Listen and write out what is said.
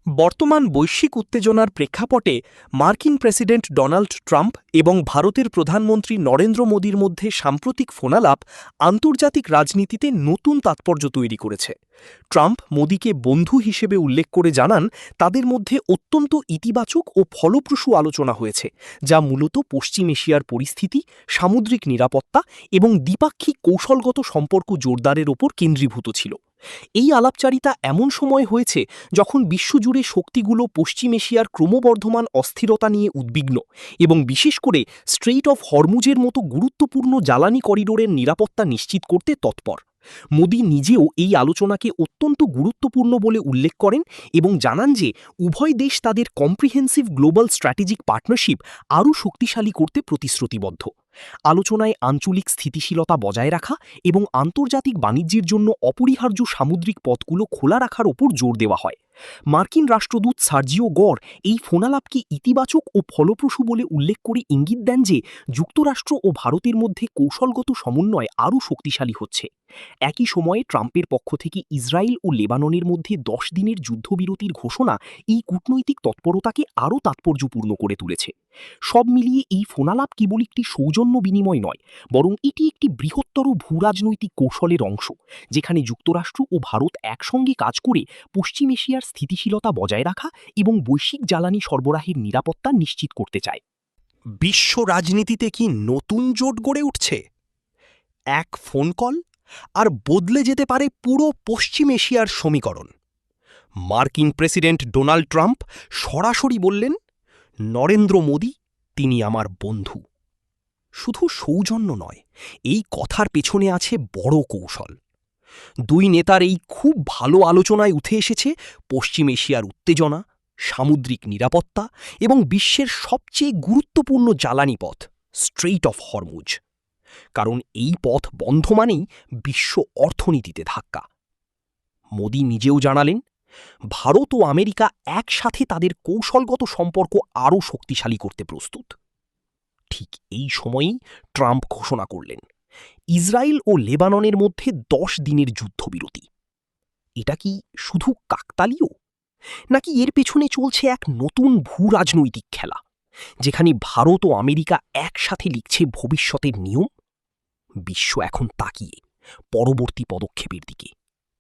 বর্তমান বৈশ্বিক উত্তেজনার প্রেক্ষাপটে মার্কিন প্রেসিডেন্ট ডোনাল্ড ট্রাম্প এবং ভারতের প্রধানমন্ত্রী নরেন্দ্র মোদীর মধ্যে সাম্প্রতিক ফোনালাপ আন্তর্জাতিক রাজনীতিতে নতুন তাৎপর্য তৈরি করেছে। ট্রাম্প মোদীকে বন্ধু হিসেবে উল্লেখ করে জানান, তাদের মধ্যে অত্যন্ত ইতিবাচক ও ফলপ্রসূ আলোচনা হয়েছে, যা মূলত পশ্চিম এশিয়ার পরিস্থিতি, সামুদ্রিক নিরাপত্তা এবং দ্বিপাক্ষিক কৌশলগত সম্পর্ক জোরদারের ওপর কেন্দ্রীভূত ছিল। এই আলাপচারিতা এমন সময় হয়েছে যখন বিশ্বজুড়ে শক্তিগুলো পশ্চিম এশিয়ার ক্রমবর্ধমান অস্থিরতা নিয়ে উদ্বিগ্ন এবং বিশেষ করে স্ট্রেইট অফ হরমুজের মতো গুরুত্বপূর্ণ জ্বালানি করিডোরের নিরাপত্তা নিশ্চিত করতে তৎপর। মোদি নিজেও এই আলোচনাকে অত্যন্ত গুরুত্বপূর্ণ বলে উল্লেখ করেন এবং জানান যে উভয় দেশ তাদের কম্প্রিহেন্সিভ গ্লোবাল স্ট্র্যাটেজিক পার্টনারশিপ আরও শক্তিশালী করতে প্রতিশ্রুতিবদ্ধ। আলোচনায় আঞ্চলিক স্থিতিশীলতা বজায় রাখা এবং আন্তর্জাতিক বাণিজ্যের জন্য অপরিহার্য সামুদ্রিক পথগুলো খোলা রাখার ওপর জোর দেওয়া হয়। মার্কিন রাষ্ট্রদূত সার্জিও গর এই ফোনালাপকে ইতিবাচক ও ফলপ্রসূ বলে উল্লেখ করে ইঙ্গিত দেন যে যুক্তরাষ্ট্র ও ভারতের মধ্যে কৌশলগত সমন্বয় আরও শক্তিশালী হচ্ছে। একই সময়ে ট্রাম্পের পক্ষ থেকে ইসরায়েল ও লেবাননের মধ্যে 10 দিনের যুদ্ধবিরতির ঘোষণা এই কূটনৈতিক তৎপরতাকে আরও তাৎপর্যপূর্ণ করে তুলেছে। সব মিলিয়ে এই ফোনালাপ কেবল একটি সৌজন্য বিনিময় নয়, বরং এটি একটি বৃহত্তর ভূরাজনৈতিক কৌশলের অংশ, যেখানে যুক্তরাষ্ট্র ও ভারত একসঙ্গে কাজ করে পশ্চিম এশিয়ার স্থিতিশীলতা বজায় রাখা এবং বৈশ্বিক জ্বালানি সরবরাহের নিরাপত্তা নিশ্চিত করতে চায়। বিশ্ব রাজনীতিতে কি নতুন জোট গড়ে উঠছে? এক ফোন কল আর বদলে যেতে পারে পুরো পশ্চিম এশিয়ার সমীকরণ। মার্কিন প্রেসিডেন্ট ডোনাল্ড ট্রাম্প সরাসরি বললেন, নরেন্দ্র মোদী তিনি আমার বন্ধু। শুধু সৌজন্য নয়, এই কথার পেছনে আছে বড় কৌশল। দুই নেতার এই খুব ভালো আলোচনায় উঠে এসেছে পশ্চিম এশিয়ার উত্তেজনা, সামুদ্রিক নিরাপত্তা এবং বিশ্বের সবচেয়ে গুরুত্বপূর্ণ জ্বালানি পথ স্ট্রেইট অফ হরমুজ। কারণ এই পথ বন্ধ মানেই বিশ্ব অর্থনীতিতে ধাক্কা। মোদি নিজেও জানালেন, ভারত ও আমেরিকা একসাথে তাদের কৌশলগত সম্পর্ক আরও শক্তিশালী করতে প্রস্তুত। ঠিক এই সময়েই ট্রাম্প ঘোষণা করলেন, ইসরায়েল ও লেবাননের মধ্যে 10 দিনের যুদ্ধবিরতি। এটা কি শুধু কাকতালীয়, নাকি এর পেছনে চলছে এক নতুন ভূরাজনৈতিক খেলা, যেখানে ভারত ও আমেরিকা একসাথে লিখছে ভবিষ্যতের নিয়ম? বিশ্ব এখন তাকিয়ে পরবর্তী পদক্ষেপের দিকে।